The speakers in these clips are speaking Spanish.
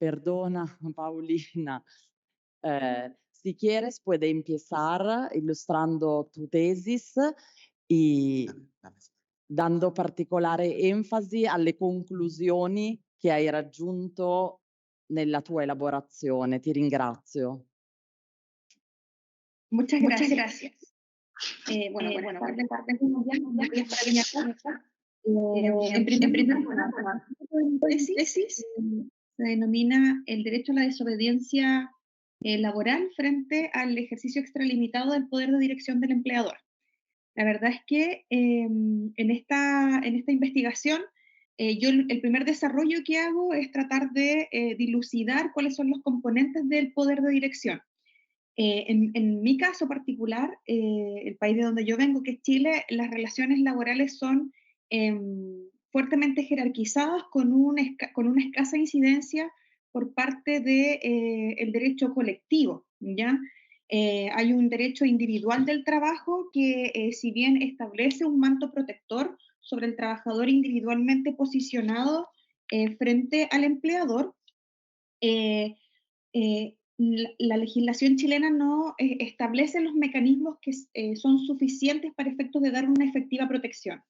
perdona, Paulina. Si quieres, puede empezar ilustrando tu tesis y dando particolare enfasi alle conclusioni che hai raggiunto nella tua elaborazione. Ti ringrazio. Muchas Muchas gracias. gracias. Buenas tardes. Buenos días, Buenos días para bienvenidos quienes a están. En primer lugar, Mi tesis se denomina el derecho a la desobediencia laboral frente al ejercicio extralimitado del poder de dirección del empleador. La verdad es que en esta investigación, yo el primer desarrollo que hago es tratar de dilucidar cuáles son los componentes del poder de dirección. En mi caso particular, el país de donde yo vengo, que es Chile, las relaciones laborales son fuertemente jerarquizadas con una escasa incidencia por parte del derecho colectivo, ¿ya? Hay un derecho individual del trabajo que, si bien establece un manto protector sobre el trabajador individualmente posicionado frente al empleador, la legislación chilena no establece los mecanismos que son suficientes para efectos de dar una efectiva protección.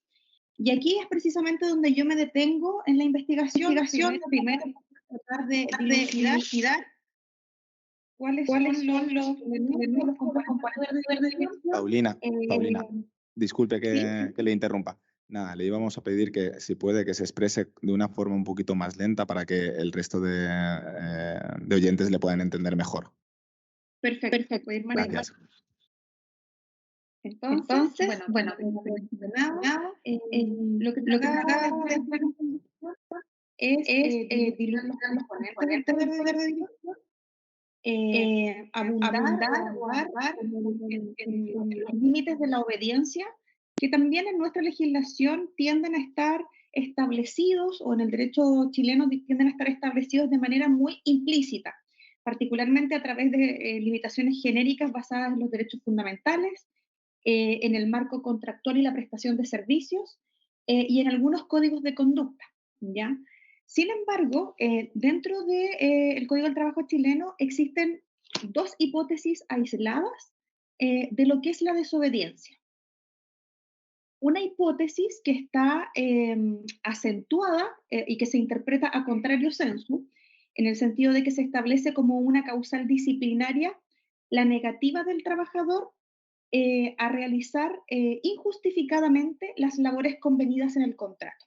Y aquí es precisamente donde yo me detengo en la investigación. Primero tratar de dilucidar cuáles son los elementos, los componentes de la dirección. Paulina, disculpe ¿Sí? que le interrumpa. Nada, le íbamos a pedir que, si puede, que se exprese de una forma un poquito más lenta para que el resto de oyentes le puedan entender mejor. Perfecto. Puedo ir manejando. Gracias. Entonces, bueno, como mencionaba, lo que trataba de hacer es dilucidar los componentes del poder de dirección, abundar o ahondar en los límites de la obediencia, que también en nuestra legislación tienden a estar establecidos, o en el derecho chileno tienden a estar establecidos de manera muy implícita, particularmente a través de limitaciones genéricas basadas en los derechos fundamentales, en el marco contractual y la prestación de servicios, y en algunos códigos de conducta, ¿ya? Sin embargo, dentro del Código del Trabajo chileno existen dos hipótesis aisladas de lo que es la desobediencia. Una hipótesis que está acentuada y que se interpreta a contrario sensu, en el sentido de que se establece como una causal disciplinaria la negativa del trabajador a realizar injustificadamente las labores convenidas en el contrato.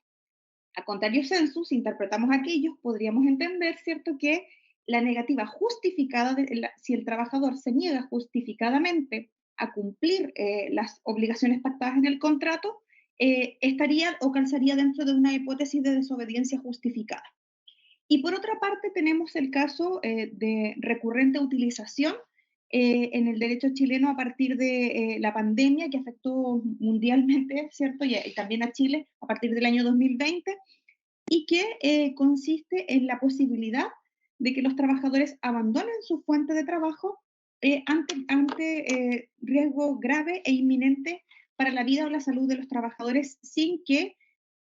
A contrario sensu, si interpretamos aquellos, podríamos entender, ¿cierto?, que la negativa justificada, si el trabajador se niega justificadamente a cumplir las obligaciones pactadas en el contrato, estaría o calzaría dentro de una hipótesis de desobediencia justificada. Y por otra parte tenemos el caso de recurrente utilización en el derecho chileno a partir de la pandemia que afectó mundialmente, ¿cierto? Y también a Chile a partir del año 2020, y que consiste en la posibilidad de que los trabajadores abandonen su fuente de trabajo ante riesgo grave e inminente para la vida o la salud de los trabajadores, sin que,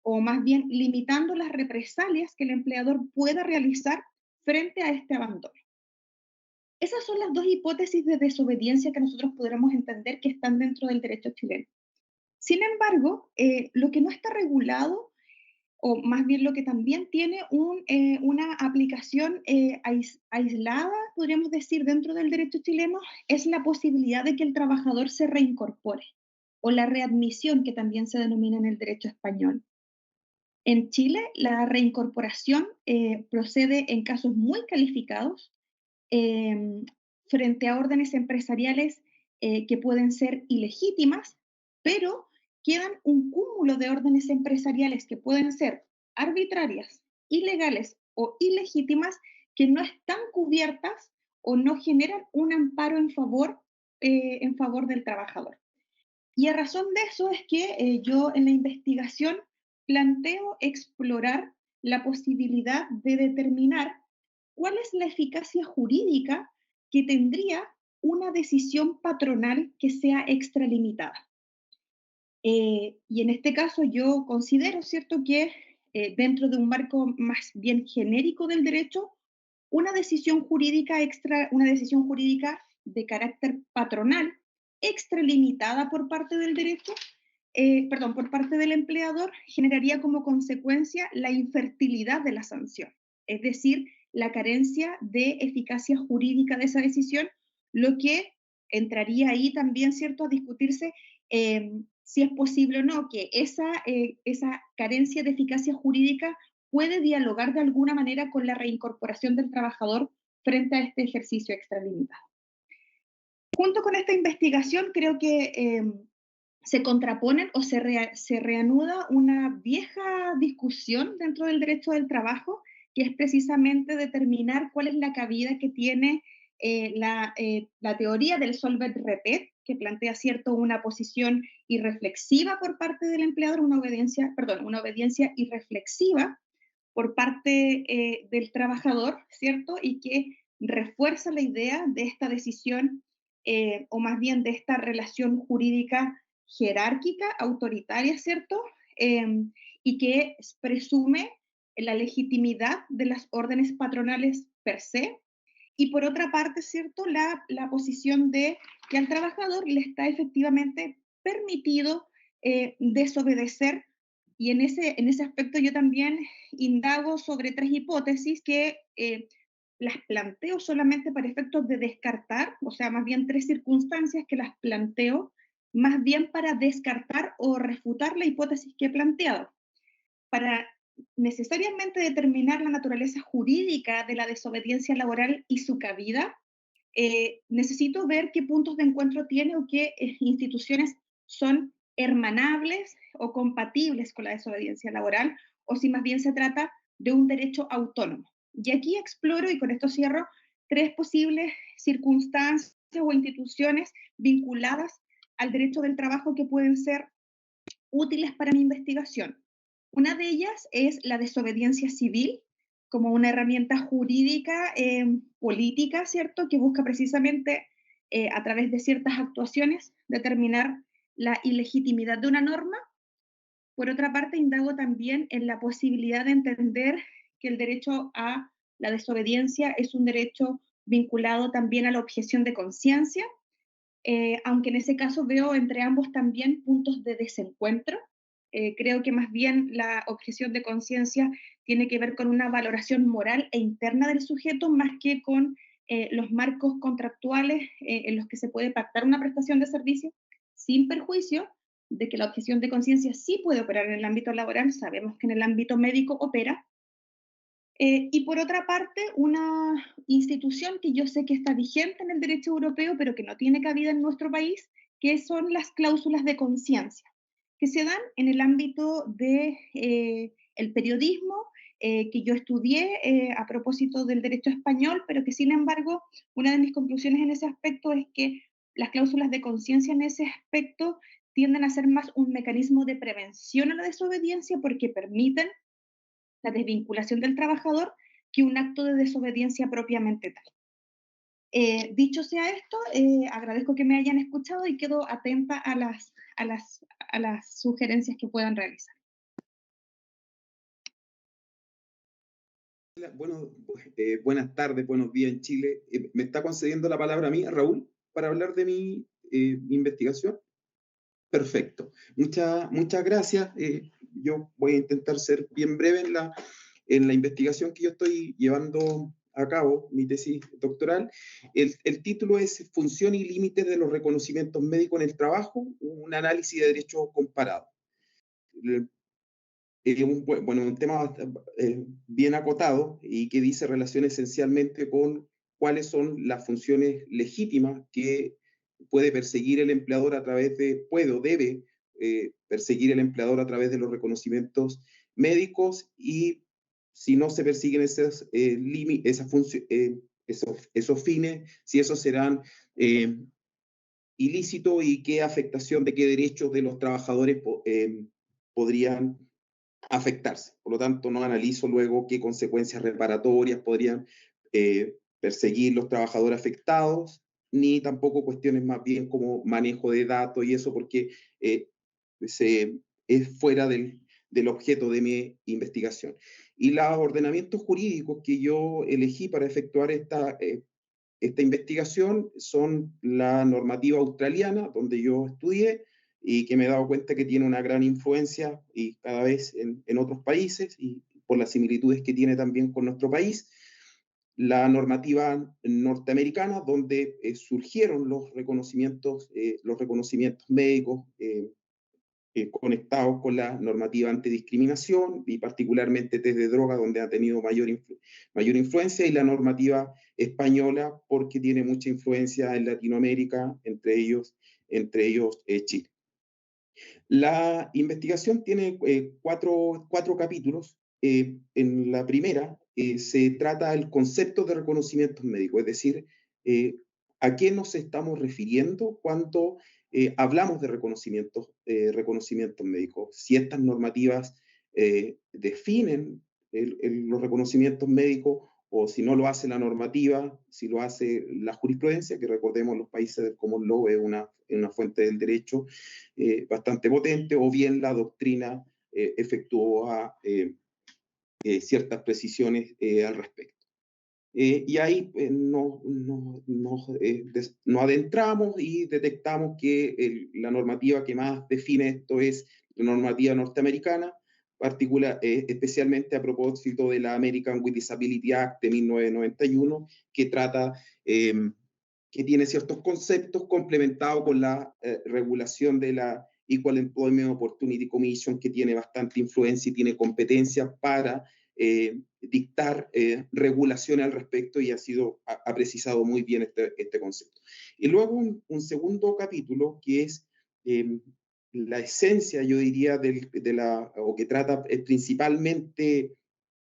o más bien limitando las represalias que el empleador pueda realizar frente a este abandono. Esas son las dos hipótesis de desobediencia que nosotros podremos entender que están dentro del derecho chileno. Sin embargo, lo que no está regulado, o más bien lo que también tiene una aplicación aislada, podríamos decir, dentro del derecho chileno, es la posibilidad de que el trabajador se reincorpore, o la readmisión, que también se denomina en el derecho español. En Chile, la reincorporación procede en casos muy calificados frente a órdenes empresariales que pueden ser ilegítimas, pero quedan un cúmulo de órdenes empresariales que pueden ser arbitrarias, ilegales o ilegítimas, que no están cubiertas o no generan un amparo en favor del trabajador. Y a razón de eso es que yo en la investigación planteo explorar la posibilidad de determinar cuál es la eficacia jurídica que tendría una decisión patronal que sea extralimitada. Y en este caso yo considero, ¿cierto?, que dentro de un marco más bien genérico del derecho, una decisión jurídica de carácter patronal, extralimitada por parte del derecho, por parte del empleador, generaría como consecuencia la infertilidad de la sanción, es decir, la carencia de eficacia jurídica de esa decisión, lo que entraría ahí también, ¿cierto?, a discutirse si es posible o no que esa carencia de eficacia jurídica puede dialogar de alguna manera con la reincorporación del trabajador frente a este ejercicio extralimitado. Junto con esta investigación, creo que se contraponen o se reanuda una vieja discusión dentro del derecho del trabajo, que es precisamente determinar cuál es la cabida que tiene la teoría del solvet repet, que plantea, ¿cierto?, una posición irreflexiva por parte del empleador, una obediencia irreflexiva por parte del trabajador, ¿cierto?, y que refuerza la idea de esta decisión, o más bien de esta relación jurídica jerárquica, autoritaria, ¿cierto?, y que presume la legitimidad de las órdenes patronales per se, y por otra parte, ¿cierto?, la posición de que al trabajador le está efectivamente permitido desobedecer, y en ese aspecto yo también indago sobre 3 hipótesis que las planteo solamente para efectos de descartar, o sea, más bien 3 circunstancias que las planteo más bien para descartar o refutar la hipótesis que he planteado. Para necesariamente determinar la naturaleza jurídica de la desobediencia laboral y su cabida, necesito ver qué puntos de encuentro tiene o qué instituciones son hermanables o compatibles con la desobediencia laboral, o si más bien se trata de un derecho autónomo. Y aquí exploro, y con esto cierro, 3 posibles circunstancias o instituciones vinculadas al derecho del trabajo que pueden ser útiles para mi investigación. Una de ellas es la desobediencia civil, como una herramienta jurídica política, ¿cierto?, que busca precisamente a través de ciertas actuaciones determinar la ilegitimidad de una norma. Por otra parte, indago también en la posibilidad de entender que el derecho a la desobediencia es un derecho vinculado también a la objeción de conciencia, aunque en ese caso veo entre ambos también puntos de desencuentro. Creo que más bien la objeción de conciencia tiene que ver con una valoración moral e interna del sujeto, más que con los marcos contractuales en los que se puede pactar una prestación de servicio, sin perjuicio de que la objeción de conciencia sí puede operar en el ámbito laboral, sabemos que en el ámbito médico opera. Y por otra parte, una institución que yo sé que está vigente en el derecho europeo, pero que no tiene cabida en nuestro país, que son las cláusulas de conciencia, que se dan en el ámbito de el periodismo, que yo estudié a propósito del derecho español, pero que sin embargo, una de mis conclusiones en ese aspecto es que las cláusulas de conciencia en ese aspecto tienden a ser más un mecanismo de prevención a la desobediencia, porque permiten la desvinculación del trabajador que un acto de desobediencia propiamente tal. Dicho sea esto, agradezco que me hayan escuchado y quedo atenta a las sugerencias que puedan realizar. Bueno, buenas tardes, buenos días en Chile. ¿Me está concediendo la palabra a mí, a Raúl, para hablar de mi investigación? Perfecto. Muchas gracias. Yo voy a intentar ser bien breve en la investigación que yo estoy llevando a cabo, mi tesis doctoral. El título es Función y límites de los reconocimientos médicos en el trabajo, un análisis de derecho comparado. Un tema bien acotado y que dice relación esencialmente con cuáles son las funciones legítimas que puede perseguir el empleador a través de, puede o debe perseguir el empleador a través de los reconocimientos médicos, y si no se persiguen esos fines, si esos serán ilícitos y qué afectación de qué derechos de los trabajadores podrían afectarse. Por lo tanto, no analizo luego qué consecuencias reparatorias podrían perseguir los trabajadores afectados, ni tampoco cuestiones más bien como manejo de datos y eso, porque es fuera del objeto de mi investigación. Y los ordenamientos jurídicos que yo elegí para efectuar esta investigación son la normativa australiana, donde yo estudié, y que me he dado cuenta que tiene una gran influencia y cada vez en otros países, y por las similitudes que tiene también con nuestro país. La normativa norteamericana, donde surgieron los reconocimientos médicos conectados con la normativa antidiscriminación y particularmente test de droga, donde ha tenido mayor influencia, y la normativa española, porque tiene mucha influencia en Latinoamérica, entre ellos Chile. La investigación tiene cuatro capítulos. En la primera se trata el concepto de reconocimientos médicos, es decir, a qué nos estamos refiriendo cuando hablamos de reconocimientos médicos. Si estas normativas definen los reconocimientos médicos, o si no lo hace la normativa, si lo hace la jurisprudencia, que recordemos los países del common law es una fuente del derecho bastante potente, o bien la doctrina efectúa ciertas precisiones al respecto. Y ahí nos adentramos y detectamos que la normativa que más define esto es la normativa norteamericana, especialmente a propósito de la American with Disability Act de 1991, que trata, que tiene ciertos conceptos complementados con la regulación de la Equal Employment Opportunity Commission, que tiene bastante influencia y tiene competencia para dictar regulaciones al respecto, y ha precisado muy bien este concepto. Y luego un segundo capítulo que es la esencia, yo diría, o que trata principalmente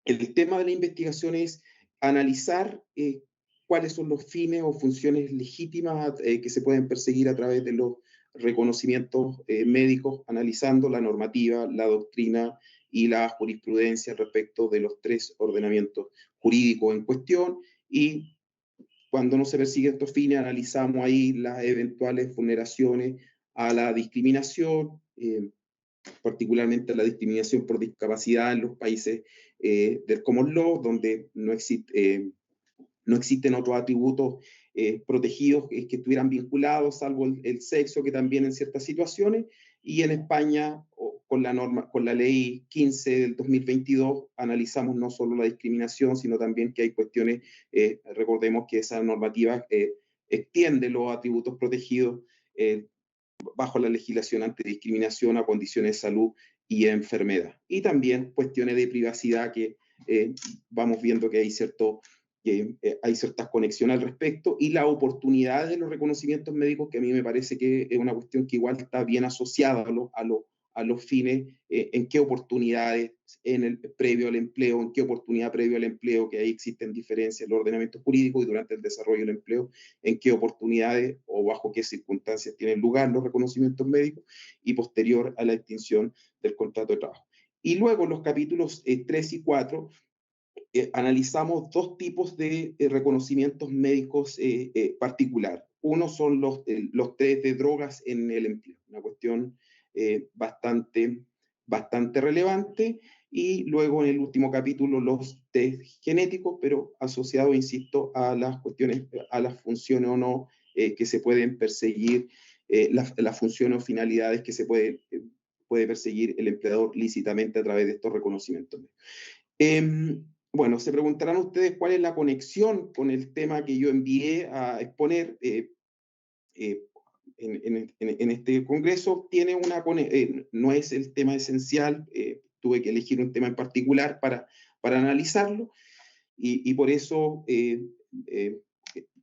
el tema de la investigación, es analizar cuáles son los fines o funciones legítimas que se pueden perseguir a través de los reconocimientos médicos, analizando la normativa, la doctrina y la jurisprudencia respecto de los tres ordenamientos jurídicos en cuestión. Y cuando no se persiguen estos fines, analizamos ahí las eventuales vulneraciones a la discriminación, particularmente la discriminación por discapacidad en los países del common law, donde no existen otros atributos protegidos que estuvieran vinculados, salvo el sexo, que también en ciertas situaciones. Y en España, con la ley 15 del 2022, analizamos no solo la discriminación, sino también que hay cuestiones, recordemos que esa normativa extiende los atributos protegidos bajo la legislación antidiscriminación a condiciones de salud y enfermedad. Y también cuestiones de privacidad que vamos viendo que hay ciertas conexiones al respecto, y la oportunidad de los reconocimientos médicos, que a mí me parece que es una cuestión que igual está bien asociada a los fines, en qué oportunidades previo al empleo, en qué oportunidad previo al empleo, que ahí existen diferencias en el ordenamiento jurídico, y durante el desarrollo del empleo, en qué oportunidades o bajo qué circunstancias tienen lugar los reconocimientos médicos, y posterior a la extinción del contrato de trabajo. Y luego los capítulos 3 y 4 analizamos dos tipos de reconocimientos médicos particular. Uno son los test de drogas en el empleo, una cuestión bastante relevante, y luego en el último capítulo los test genéticos, pero asociados, insisto, a las cuestiones, a las funciones o no que se pueden perseguir, las funciones o finalidades que se puede perseguir el empleador lícitamente a través de estos reconocimientos. Bueno, se preguntarán ustedes cuál es la conexión con el tema que yo envié a exponer en este congreso. No es el tema esencial, tuve que elegir un tema en particular para analizarlo, y por eso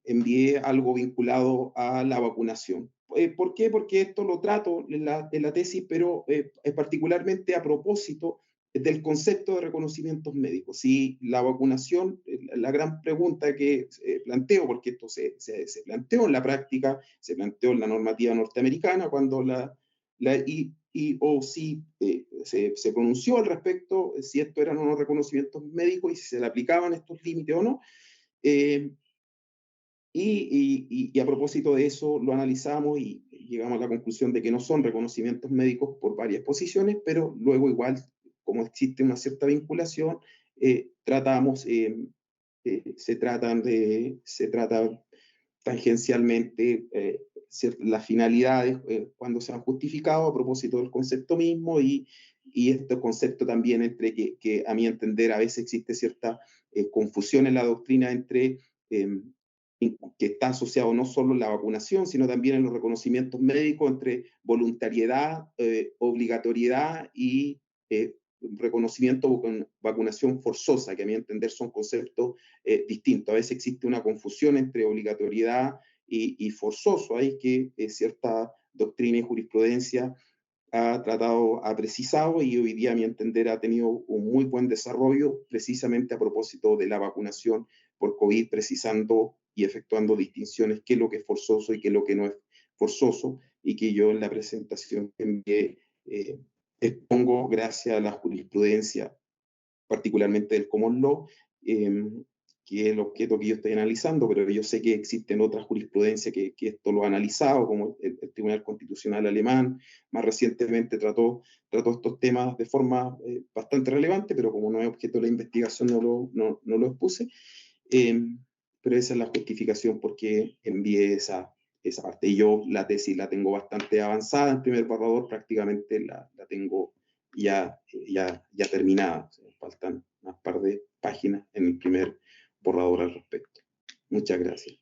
envié algo vinculado a la vacunación. ¿Por qué? Porque esto lo trato en la tesis, pero particularmente a propósito del concepto de reconocimientos médicos. Si la vacunación, la gran pregunta que planteo, porque esto se planteó en la práctica, se planteó en la normativa norteamericana, cuando la EEOC se pronunció al respecto, si esto eran unos reconocimientos médicos y si se le aplicaban estos límites o no. Y a propósito de eso lo analizamos y llegamos a la conclusión de que no son reconocimientos médicos por varias posiciones, pero luego igual, como existe una cierta vinculación, tratamos, se trata tangencialmente las finalidades cuando se han justificado a propósito del concepto mismo y este concepto también entre que a mi entender a veces existe cierta confusión en la doctrina entre que está asociado no solo en la vacunación, sino también en los reconocimientos médicos entre voluntariedad, obligatoriedad y reconocimiento con vacunación forzosa, que a mi entender son conceptos distintos. A veces existe una confusión entre obligatoriedad y forzoso. Hay que cierta doctrina y jurisprudencia ha precisado y hoy día, a mi entender, ha tenido un muy buen desarrollo precisamente a propósito de la vacunación por COVID, precisando y efectuando distinciones, qué es lo que es forzoso y qué es lo que no es forzoso, y que yo en la presentación que envié expongo gracias a la jurisprudencia, particularmente del Common Law, que es el objeto que yo estoy analizando, pero yo sé que existen otras jurisprudencias que esto lo ha analizado, como el Tribunal Constitucional Alemán, más recientemente trató estos temas de forma bastante relevante, pero como no es objeto de la investigación no lo expuse, pero esa es la justificación por qué envié esa parte. Y yo la tesis la tengo bastante avanzada en primer borrador, prácticamente la tengo ya terminada. O sea, faltan unas par de páginas en el primer borrador al respecto. Muchas gracias.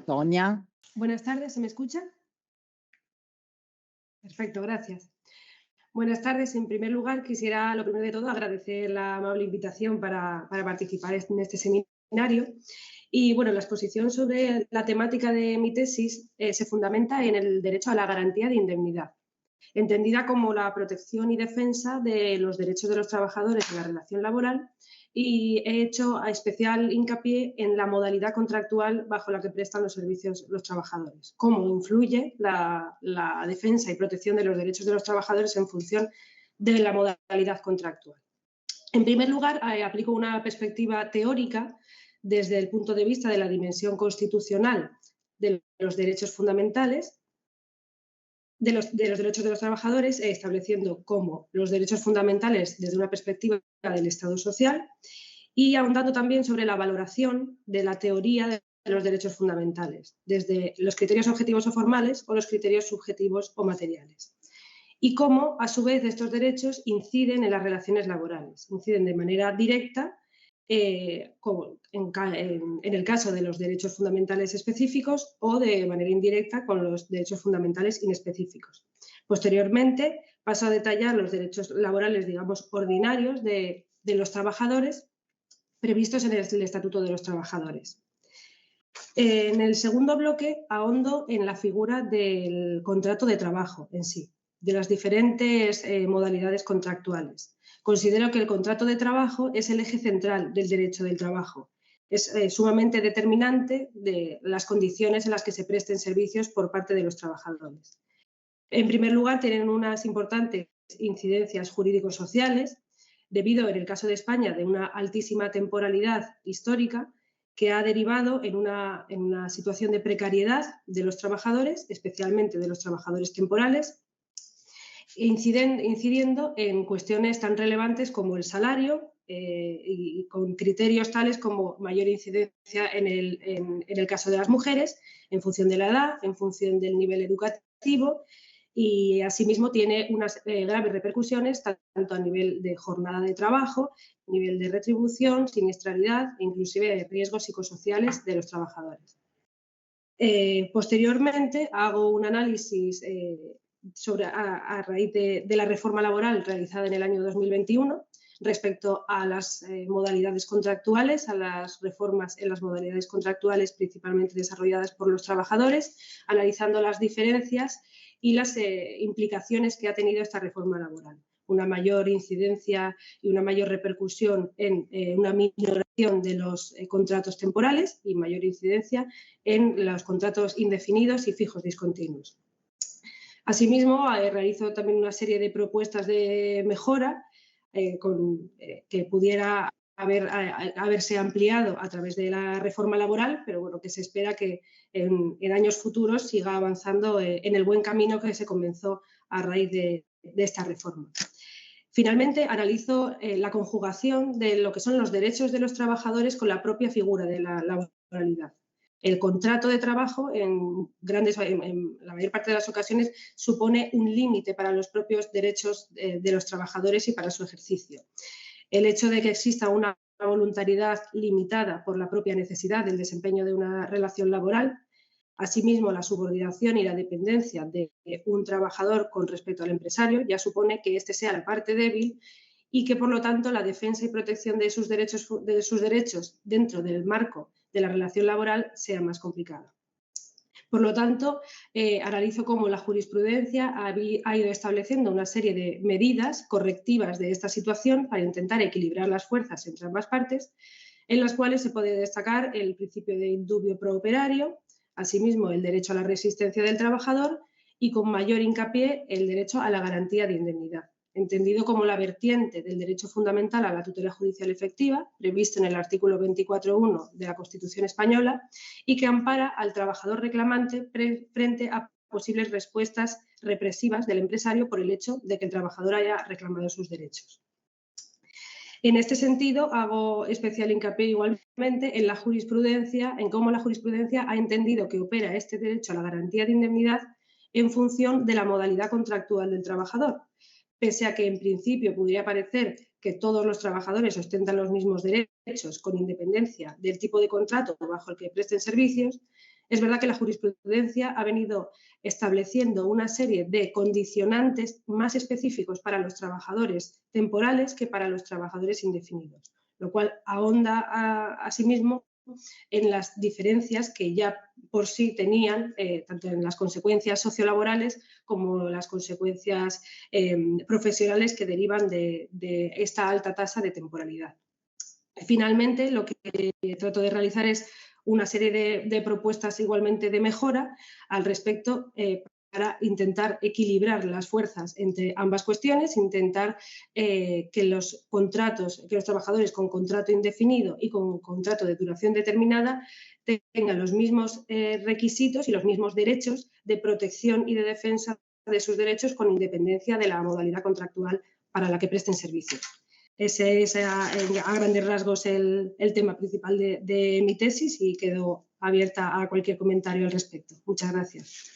Sonia. Buenas tardes, ¿se me escucha? Perfecto, gracias. Buenas tardes. En primer lugar, quisiera, lo primero de todo, agradecer la amable invitación para participar en este seminario. Y bueno, la exposición sobre la temática de mi tesis se fundamenta en el derecho a la garantía de indemnidad, entendida como la protección y defensa de los derechos de los trabajadores en la relación laboral, y he hecho a especial hincapié en la modalidad contractual bajo la que prestan los servicios los trabajadores, cómo influye la defensa y protección de los derechos de los trabajadores en función de la modalidad contractual. En primer lugar, aplico una perspectiva teórica desde el punto de vista de la dimensión constitucional de los derechos fundamentales, de los derechos de los trabajadores, estableciendo cómo los derechos fundamentales desde una perspectiva del Estado social y ahondando también sobre la valoración de la teoría de los derechos fundamentales, desde los criterios objetivos o formales o los criterios subjetivos o materiales. Y cómo, a su vez, estos derechos inciden en las relaciones laborales, inciden de manera directa, como en el caso de los derechos fundamentales específicos, o de manera indirecta con los derechos fundamentales inespecíficos. Posteriormente paso a detallar los derechos laborales, digamos, ordinarios de los trabajadores previstos en el Estatuto de los Trabajadores. En el segundo bloque ahondo en la figura del contrato de trabajo en sí, de las diferentes modalidades contractuales. Considero que el contrato de trabajo es el eje central del derecho del trabajo. Es sumamente determinante de las condiciones en las que se presten servicios por parte de los trabajadores. En primer lugar, tienen unas importantes incidencias jurídico-sociales, debido, en el caso de España, de una altísima temporalidad histórica que ha derivado en una situación de precariedad de los trabajadores, especialmente de los trabajadores temporales, incidiendo en cuestiones tan relevantes como el salario y con criterios tales como mayor incidencia en el caso de las mujeres, en función de la edad, en función del nivel educativo, y asimismo tiene unas graves repercusiones tanto a nivel de jornada de trabajo, nivel de retribución, siniestralidad e inclusive de riesgos psicosociales de los trabajadores. Posteriormente hago un análisis a raíz de la reforma laboral realizada en el año 2021 respecto a las modalidades contractuales, a las reformas en las modalidades contractuales principalmente desarrolladas por los trabajadores, analizando las diferencias y las implicaciones que ha tenido esta reforma laboral. Una mayor incidencia y una mayor repercusión en una minoración de los contratos temporales y mayor incidencia en los contratos indefinidos y fijos discontinuos. Asimismo, realizo también una serie de propuestas de mejora que pudiera haberse ampliado a través de la reforma laboral, pero bueno, que se espera que en años futuros siga avanzando en el buen camino que se comenzó a raíz de esta reforma. Finalmente, analizo la conjugación de lo que son los derechos de los trabajadores con la propia figura de la laboralidad. El contrato de trabajo, en la mayor parte de las ocasiones, supone un límite para los propios derechos de los trabajadores y para su ejercicio. El hecho de que exista una voluntariedad limitada por la propia necesidad del desempeño de una relación laboral, asimismo la subordinación y la dependencia de un trabajador con respecto al empresario, ya supone que éste sea la parte débil y que, por lo tanto, la defensa y protección de sus derechos dentro del marco de la relación laboral sea más complicada. Por lo tanto, analizo cómo la jurisprudencia ha ido estableciendo una serie de medidas correctivas de esta situación para intentar equilibrar las fuerzas entre ambas partes, en las cuales se puede destacar el principio de indubio pro operario, asimismo el derecho a la resistencia del trabajador y, con mayor hincapié, el derecho a la garantía de indemnidad, entendido como la vertiente del derecho fundamental a la tutela judicial efectiva, previsto en el artículo 24.1 de la Constitución española, y que ampara al trabajador reclamante frente a posibles respuestas represivas del empresario por el hecho de que el trabajador haya reclamado sus derechos. En este sentido, hago especial hincapié igualmente en la jurisprudencia, en cómo la jurisprudencia ha entendido que opera este derecho a la garantía de indemnidad en función de la modalidad contractual del trabajador. Pese a que en principio pudiera parecer que todos los trabajadores ostentan los mismos derechos con independencia del tipo de contrato bajo el que presten servicios, es verdad que la jurisprudencia ha venido estableciendo una serie de condicionantes más específicos para los trabajadores temporales que para los trabajadores indefinidos, lo cual ahonda asimismo en las diferencias que ya por sí tenían, tanto en las consecuencias sociolaborales como las consecuencias profesionales que derivan de esta alta tasa de temporalidad. Finalmente, lo que trato de realizar es una serie de propuestas igualmente de mejora al respecto para intentar equilibrar las fuerzas entre ambas cuestiones, intentar que los trabajadores con contrato indefinido y con contrato de duración determinada tengan los mismos requisitos y los mismos derechos de protección y de defensa de sus derechos con independencia de la modalidad contractual para la que presten servicios. Ese es a grandes rasgos el tema principal de mi tesis y quedo abierta a cualquier comentario al respecto. Muchas gracias.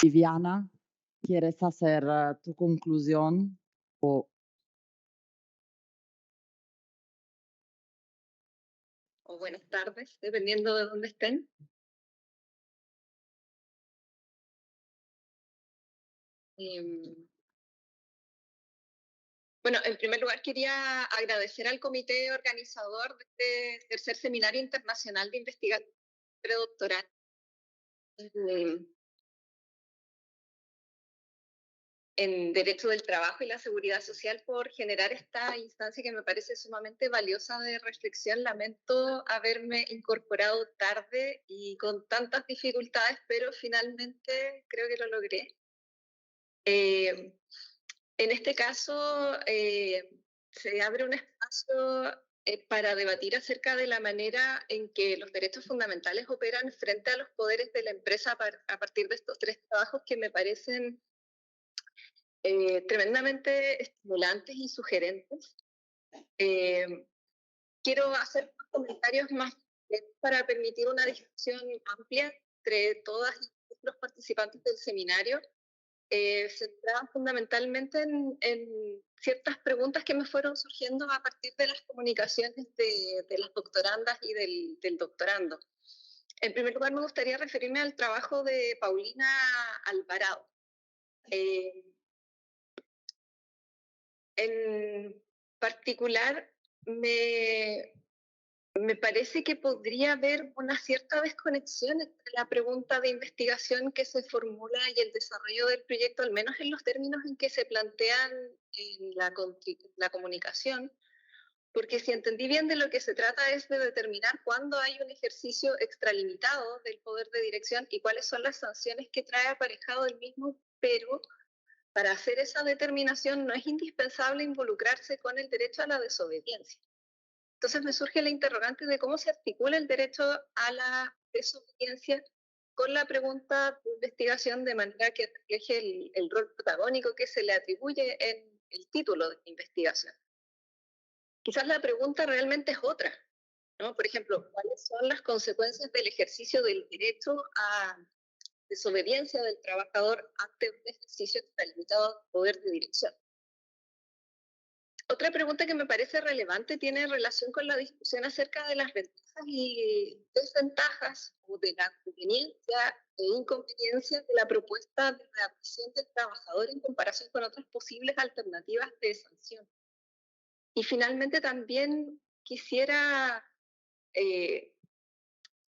Viviana, ¿quieres hacer tu conclusión? O buenas tardes, dependiendo de dónde estén. Bueno, en primer lugar quería agradecer al comité organizador de este tercer seminario internacional de investigación predoctoral. En Derecho del Trabajo y la Seguridad Social por generar esta instancia que me parece sumamente valiosa de reflexión. Lamento haberme incorporado tarde y con tantas dificultades, pero finalmente creo que lo logré. En este caso, se abre un espacio para debatir acerca de la manera en que los derechos fundamentales operan frente a los poderes de la empresa a partir de estos tres trabajos que me parecen tremendamente estimulantes y sugerentes. Quiero hacer comentarios más para permitir una discusión amplia entre todas y todos los participantes del seminario, centrada fundamentalmente en ciertas preguntas que me fueron surgiendo a partir de las comunicaciones de las doctorandas y del doctorando. En primer lugar, me gustaría referirme al trabajo de Paulina Alvarado. En particular, me parece que podría haber una cierta desconexión entre la pregunta de investigación que se formula y el desarrollo del proyecto, al menos en los términos en que se plantean en la comunicación, porque si entendí bien, de lo que se trata es de determinar cuándo hay un ejercicio extralimitado del poder de dirección y cuáles son las sanciones que trae aparejado el mismo, pero para hacer esa determinación no es indispensable involucrarse con el derecho a la desobediencia. Entonces me surge la interrogante de cómo se articula el derecho a la desobediencia con la pregunta de investigación de manera que refleje el rol protagónico que se le atribuye en el título de investigación. Quizás la pregunta realmente es otra, ¿no? Por ejemplo, ¿cuáles son las consecuencias del ejercicio del derecho a desobediencia del trabajador ante un ejercicio que está limitado al poder de dirección? Otra pregunta que me parece relevante tiene relación con la discusión acerca de las ventajas y desventajas o de la conveniencia e inconveniencia de la propuesta de readmisión del trabajador en comparación con otras posibles alternativas de sanción. Y finalmente también quisiera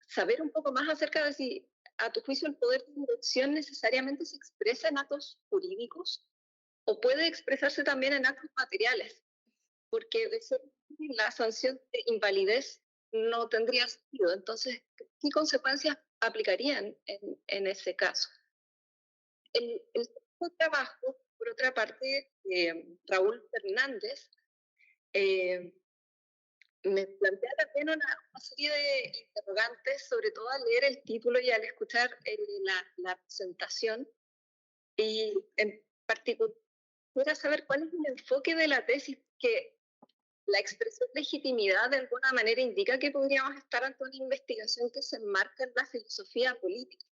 saber un poco más acerca de si, a tu juicio, el poder de dirección necesariamente se expresa en actos jurídicos o puede expresarse también en actos materiales, porque de ser la sanción de invalidez no tendría sentido. Entonces, ¿qué consecuencias aplicarían en ese caso? El segundo trabajo, por otra parte, Raúl Fernández, me plantea también una serie de interrogantes, sobre todo al leer el título y al escuchar la presentación. Y en particular, quisiera saber cuál es el enfoque de la tesis, que la expresión de legitimidad de alguna manera indica que podríamos estar ante una investigación que se enmarca en la filosofía política,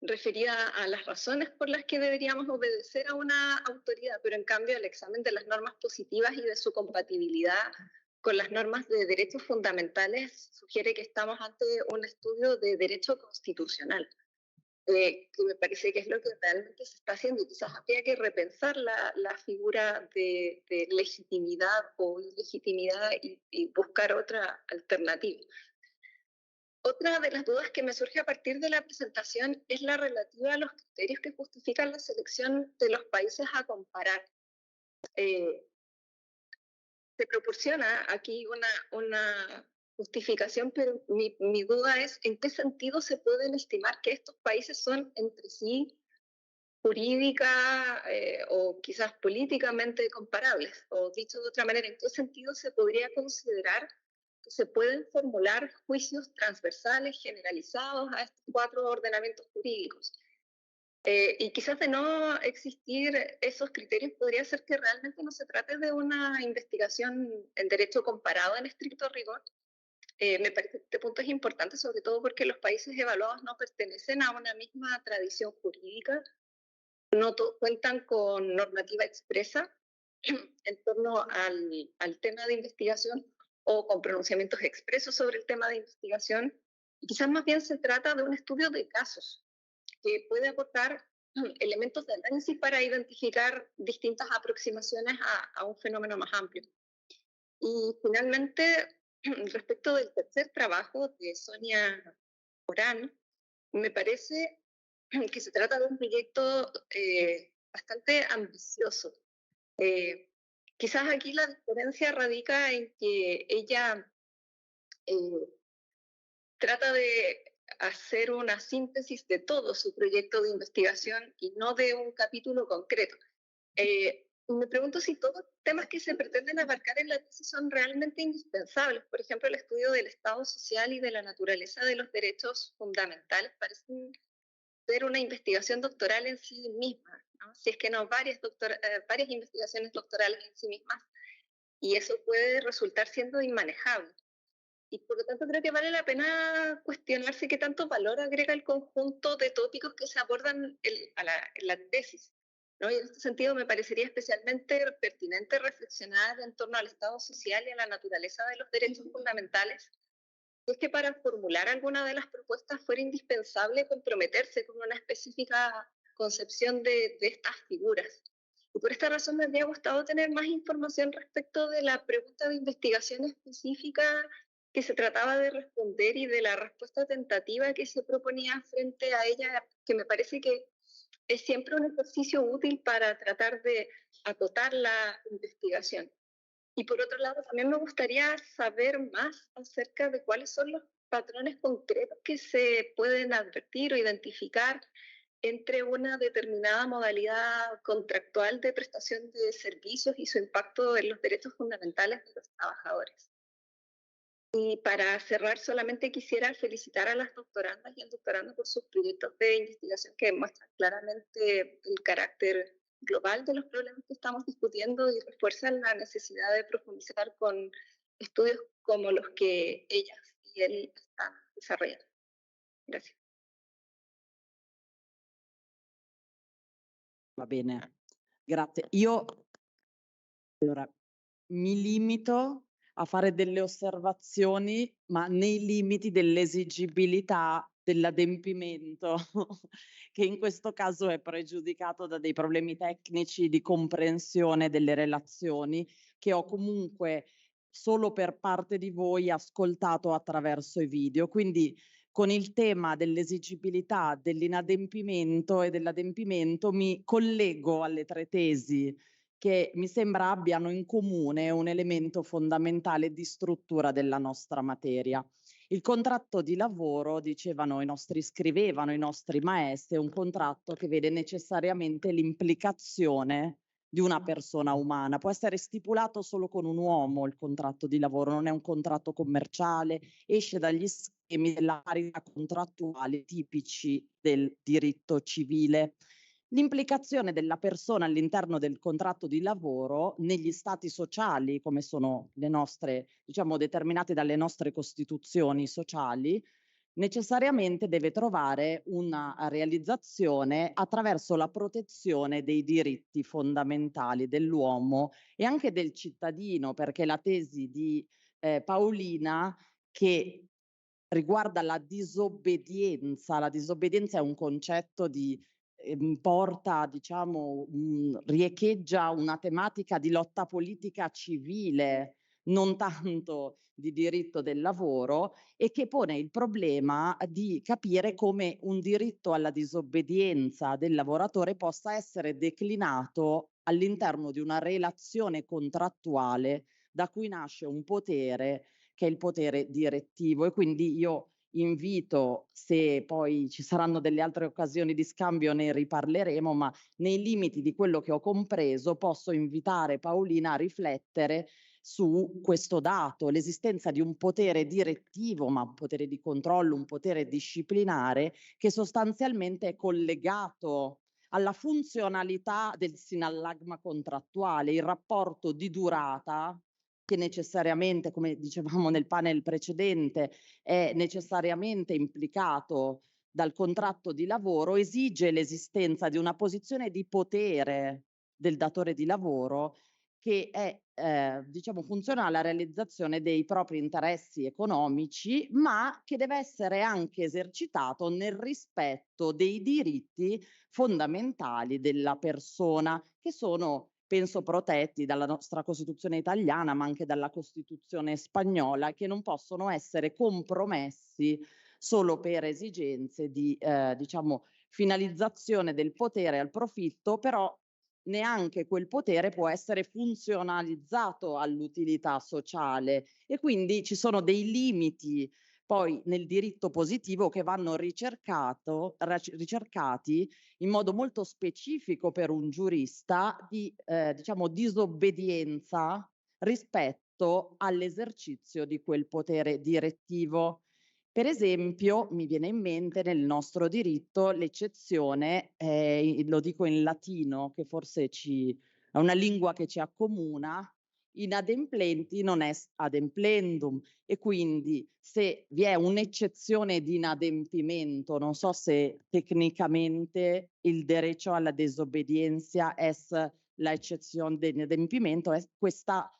referida a las razones por las que deberíamos obedecer a una autoridad, pero en cambio el examen de las normas positivas y de su compatibilidad con las normas de derechos fundamentales sugiere que estamos ante un estudio de derecho constitucional, que me parece que es lo que realmente se está haciendo, y quizás habría que repensar la figura de legitimidad o ilegitimidad y buscar otra alternativa. Otra de las dudas que me surge a partir de la presentación es la relativa a los criterios que justifican la selección de los países a comparar. Se proporciona aquí una justificación, pero mi duda es en qué sentido se pueden estimar que estos países son entre sí jurídica o quizás políticamente comparables, o dicho de otra manera, ¿en qué sentido se podría considerar que se pueden formular juicios transversales generalizados a estos 4 ordenamientos jurídicos? Y quizás de no existir esos criterios podría ser que realmente no se trate de una investigación en derecho comparado en estricto rigor. Me parece que este punto es importante, sobre todo porque los países evaluados no pertenecen a una misma tradición jurídica, no todos cuentan con normativa expresa en torno al tema de investigación o con pronunciamientos expresos sobre el tema de investigación. Y quizás más bien se trata de un estudio de casos que puede aportar elementos de análisis para identificar distintas aproximaciones a un fenómeno más amplio. Y finalmente, respecto del tercer trabajo de Sonia Morán, me parece que se trata de un proyecto bastante ambicioso. Quizás aquí la diferencia radica en que ella trata de hacer una síntesis de todo su proyecto de investigación y no de un capítulo concreto. Me pregunto si todos los temas que se pretenden abarcar en la tesis son realmente indispensables. Por ejemplo, el estudio del Estado social y de la naturaleza de los derechos fundamentales parecen ser una investigación doctoral en sí misma, ¿no? Si es que no varias investigaciones doctorales en sí mismas, y eso puede resultar siendo inmanejable. Y por lo tanto creo que vale la pena cuestionarse qué tanto valor agrega el conjunto de tópicos que se abordan en la tesis, ¿no? Y en este sentido me parecería especialmente pertinente reflexionar en torno al Estado social y a la naturaleza de los derechos fundamentales. Es que para formular alguna de las propuestas fuera indispensable comprometerse con una específica concepción de estas figuras. Y por esta razón me habría gustado tener más información respecto de la pregunta de investigación específica que se trataba de responder y de la respuesta tentativa que se proponía frente a ella, que me parece que es siempre un ejercicio útil para tratar de acotar la investigación. Y por otro lado, también me gustaría saber más acerca de cuáles son los patrones concretos que se pueden advertir o identificar entre una determinada modalidad contractual de prestación de servicios y su impacto en los derechos fundamentales de los trabajadores. Y para cerrar, solamente quisiera felicitar a las doctorandas y al doctorando por sus proyectos de investigación que muestran claramente el carácter global de los problemas que estamos discutiendo y refuerzan la necesidad de profundizar con estudios como los que ellas y él están desarrollando. Gracias. Va bene, grazie. Io allora mi limito a fare delle osservazioni, ma nei limiti dell'esigibilità dell'adempimento, che in questo caso è pregiudicato da dei problemi tecnici di comprensione delle relazioni, che ho comunque solo per parte di voi ascoltato attraverso i video. Quindi con il tema dell'esigibilità, dell'inadempimento e dell'adempimento mi collego alle 3 tesi che mi sembra abbiano in comune un elemento fondamentale di struttura della nostra materia. Il contratto di lavoro, scrivevano i nostri maestri, è un contratto che vede necessariamente l'implicazione di una persona umana. Può essere stipulato solo con un uomo il contratto di lavoro, non è un contratto commerciale, esce dagli schemi della parità contrattuale tipici del diritto civile. L'implicazione della persona all'interno del contratto di lavoro negli stati sociali, come sono le nostre, determinate dalle nostre costituzioni sociali, necessariamente deve trovare una realizzazione attraverso la protezione dei diritti fondamentali dell'uomo e anche del cittadino, perché la tesi di Paolina che riguarda la disobbedienza è un concetto di riecheggia una tematica di lotta politica civile, non tanto di diritto del lavoro, e che pone il problema di capire come un diritto alla disobbedienza del lavoratore possa essere declinato all'interno di una relazione contrattuale da cui nasce un potere che è il potere direttivo. E quindi io invito, se poi ci saranno delle altre occasioni di scambio ne riparleremo, ma nei limiti di quello che ho compreso posso invitare Paolina a riflettere su questo dato, l'esistenza di un potere direttivo, ma un potere di controllo, un potere disciplinare che sostanzialmente è collegato alla funzionalità del sinallagma contrattuale, il rapporto di durata che necessariamente, come dicevamo nel panel precedente, è necessariamente implicato dal contratto di lavoro, esige l'esistenza di una posizione di potere del datore di lavoro che è, funziona alla realizzazione dei propri interessi economici, ma che deve essere anche esercitato nel rispetto dei diritti fondamentali della persona, che sono, penso, protetti dalla nostra Costituzione italiana, ma anche dalla Costituzione spagnola, che non possono essere compromessi solo per esigenze di, finalizzazione del potere al profitto, però neanche quel potere può essere funzionalizzato all'utilità sociale, e quindi ci sono dei limiti poi nel diritto positivo che vanno ricercati in modo molto specifico per un giurista di disobbedienza rispetto all'esercizio di quel potere direttivo. Per esempio, mi viene in mente nel nostro diritto l'eccezione, lo dico in latino, che forse è una lingua che ci accomuna, inademplenti non est ademplendum, e quindi se vi è un'eccezione di inadempimento, non so se tecnicamente il derecho alla desobediencia es la eccezione di inadempimento, è questa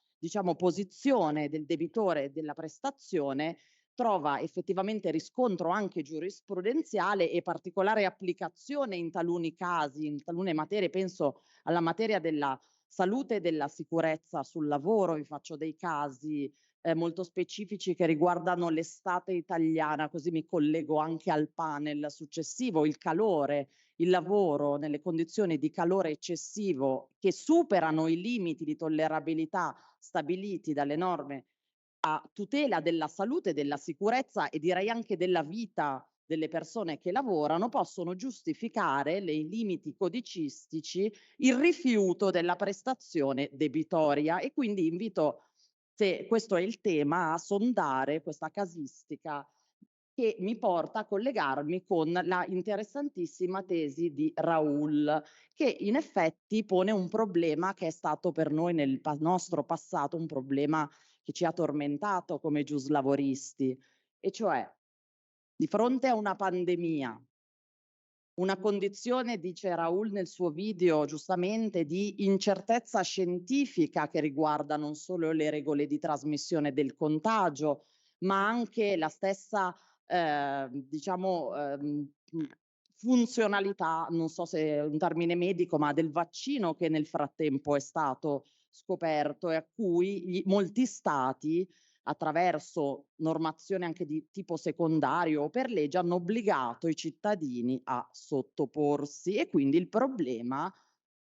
posizione del debitore della prestazione trova effettivamente riscontro anche giurisprudenziale e particolare applicazione in taluni casi, in talune materie. Penso alla materia della salute e della sicurezza sul lavoro. Vi faccio dei casi molto specifici che riguardano l'estate italiana, così mi collego anche al panel successivo, il calore, il lavoro nelle condizioni di calore eccessivo che superano i limiti di tollerabilità stabiliti dalle norme a tutela della salute, della sicurezza e direi anche della vita delle persone che lavorano possono giustificare, nei limiti codicistici, il rifiuto della prestazione debitoria. E quindi invito, se questo è il tema, a sondare questa casistica che mi porta a collegarmi con la interessantissima tesi di Raoul, che in effetti pone un problema che è stato per noi nel nostro passato un problema che ci ha tormentato come giuslavoristi, e cioè di fronte a una pandemia, una condizione, dice Raoul nel suo video giustamente, di incertezza scientifica che riguarda non solo le regole di trasmissione del contagio, ma anche la stessa funzionalità, non so se è un termine medico, ma del vaccino che nel frattempo è stato scoperto e a cui molti stati, attraverso normazioni anche di tipo secondario o per legge, hanno obbligato i cittadini a sottoporsi, e quindi il problema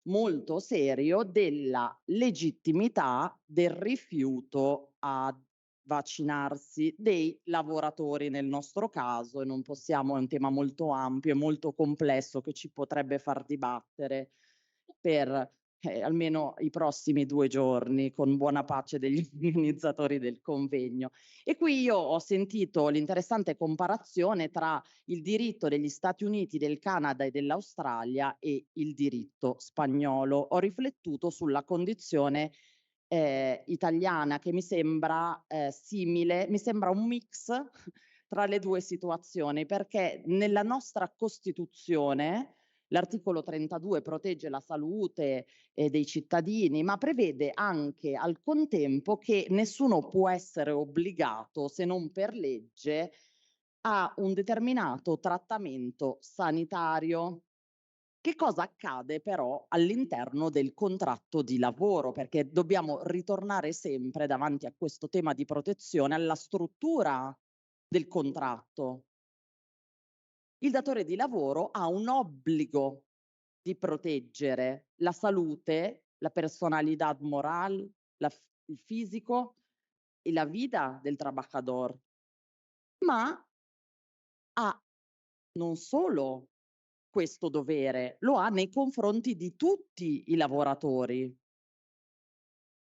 molto serio della legittimità del rifiuto a vaccinarsi dei lavoratori nel nostro caso, e non possiamo, è un tema molto ampio e molto complesso che ci potrebbe far dibattere per almeno i prossimi 2 giorni, con buona pace degli organizzatori del convegno. E qui io ho sentito l'interessante comparazione tra il diritto degli Stati Uniti, del Canada e dell'Australia e il diritto spagnolo. Ho riflettuto sulla condizione italiana, che mi sembra simile, mi sembra un mix tra le due situazioni, perché nella nostra Costituzione l'articolo 32 protegge la salute dei cittadini, ma prevede anche al contempo che nessuno può essere obbligato, se non per legge, a un determinato trattamento sanitario. Che cosa accade però all'interno del contratto di lavoro? Perché dobbiamo ritornare sempre davanti a questo tema di protezione alla struttura del contratto. Il datore di lavoro ha un obbligo di proteggere la salute, la personalidad moral, il fisico e la vida del trabajador, ma ha non solo questo dovere, lo ha nei confronti di tutti i lavoratori.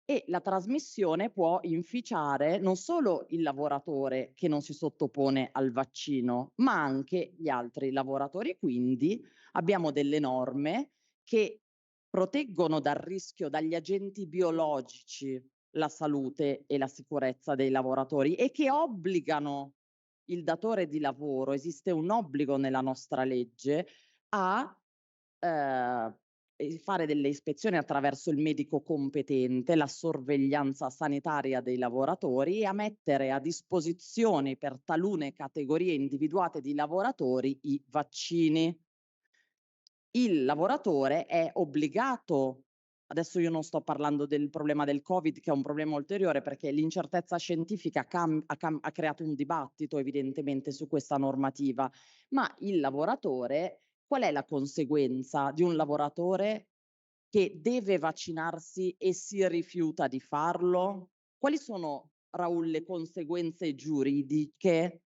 E la trasmissione può inficiare non solo il lavoratore che non si sottopone al vaccino, ma anche gli altri lavoratori. Quindi abbiamo delle norme che proteggono dal rischio, dagli agenti biologici, la salute e la sicurezza dei lavoratori, e che obbligano il datore di lavoro, esiste un obbligo nella nostra legge, a fare delle ispezioni attraverso il medico competente, la sorveglianza sanitaria dei lavoratori, e a mettere a disposizione per talune categorie individuate di lavoratori i vaccini. Il lavoratore è obbligato, adesso io non sto parlando del problema del Covid, che è un problema ulteriore, perché l'incertezza scientifica ha creato un dibattito evidentemente su questa normativa, ma il lavoratore, qual è la conseguenza di un lavoratore che deve vaccinarsi e si rifiuta di farlo? Quali sono, Raul, le conseguenze giuridiche?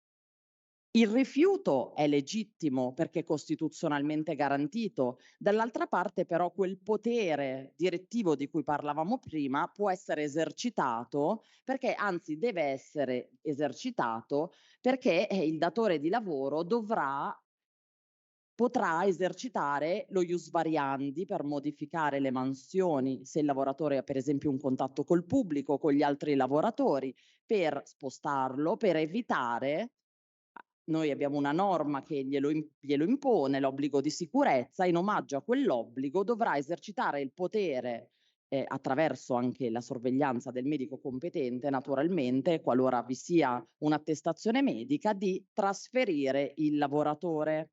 Il rifiuto è legittimo perché è costituzionalmente garantito, dall'altra parte però quel potere direttivo di cui parlavamo prima può essere esercitato, perché anzi deve essere esercitato, perché il datore di lavoro potrà esercitare lo ius variandi per modificare le mansioni, se il lavoratore ha per esempio un contatto col pubblico, con gli altri lavoratori, per spostarlo, per evitare. Noi abbiamo una norma che glielo impone, l'obbligo di sicurezza. In omaggio a quell'obbligo dovrà esercitare il potere, attraverso anche la sorveglianza del medico competente, naturalmente, qualora vi sia un'attestazione medica, di trasferire il lavoratore.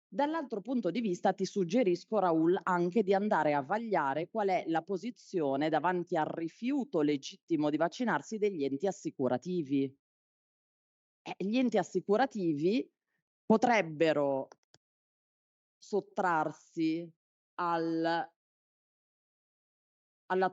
Dall'altro punto di vista ti suggerisco, Raul, anche di andare a vagliare qual è la posizione davanti al rifiuto legittimo di vaccinarsi degli enti assicurativi. Gli enti assicurativi potrebbero sottrarsi alla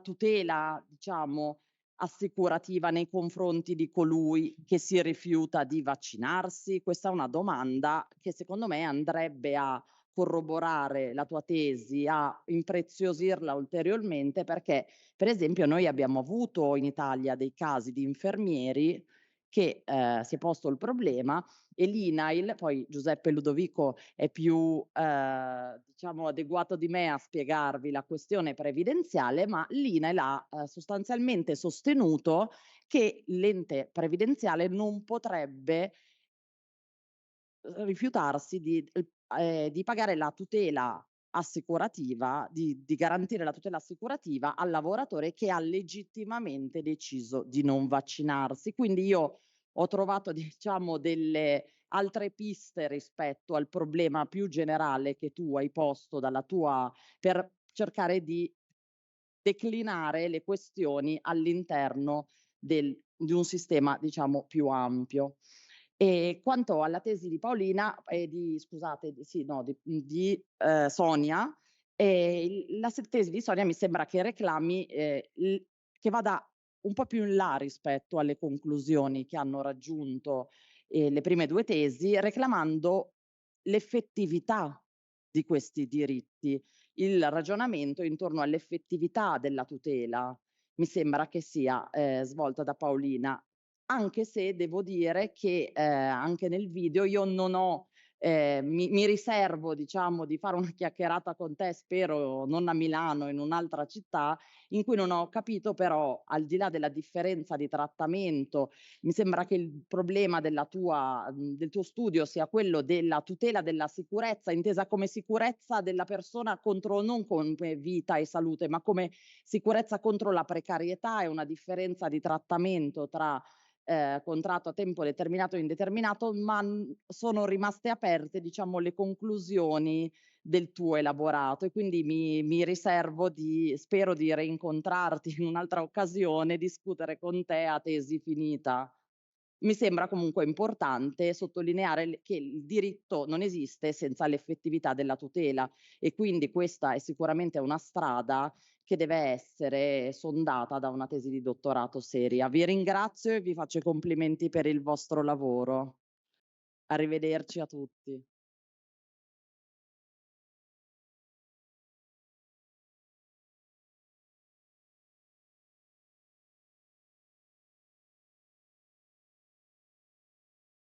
tutela, diciamo, assicurativa nei confronti di colui che si rifiuta di vaccinarsi? Questa è una domanda che secondo me andrebbe a corroborare la tua tesi, a impreziosirla ulteriormente, perché per esempio noi abbiamo avuto in Italia dei casi di infermieri che si è posto il problema e l'INAIL, poi Giuseppe Ludovico è più diciamo adeguato di me a spiegarvi la questione previdenziale, ma l'INAIL ha sostanzialmente sostenuto che l'ente previdenziale non potrebbe rifiutarsi di pagare la tutela assicurativa, di garantire la tutela assicurativa al lavoratore che ha legittimamente deciso di non vaccinarsi. Quindi io ho trovato, diciamo, delle altre piste rispetto al problema più generale che tu hai posto per cercare di declinare le questioni all'interno di un sistema, diciamo, più ampio. E quanto alla tesi di Paolina scusate, sì, no, Sonia, la tesi di Sonia mi sembra che reclami che vada un po' più in là rispetto alle conclusioni che hanno raggiunto le prime due tesi, reclamando l'effettività di questi diritti. Il ragionamento intorno all'effettività della tutela mi sembra che sia svolta da Paolina, anche se devo dire che anche nel video io non ho mi riservo, diciamo, di fare una chiacchierata con te, spero non a Milano, in un'altra città, in cui non ho capito però, al di là della differenza di trattamento, mi sembra che il problema del tuo studio sia quello della tutela della sicurezza, intesa come sicurezza della persona non come vita e salute, ma come sicurezza contro la precarietà e una differenza di trattamento tra contratto a tempo determinato e indeterminato, ma sono rimaste aperte, diciamo, le conclusioni del tuo elaborato e quindi mi riservo spero di rincontrarti in un'altra occasione, discutere con te a tesi finita. Mi sembra comunque importante sottolineare che il diritto non esiste senza l'effettività della tutela e quindi questa è sicuramente una strada che deve essere sondata da una tesi di dottorato seria. Vi ringrazio e vi faccio i complimenti per il vostro lavoro. Arrivederci a tutti.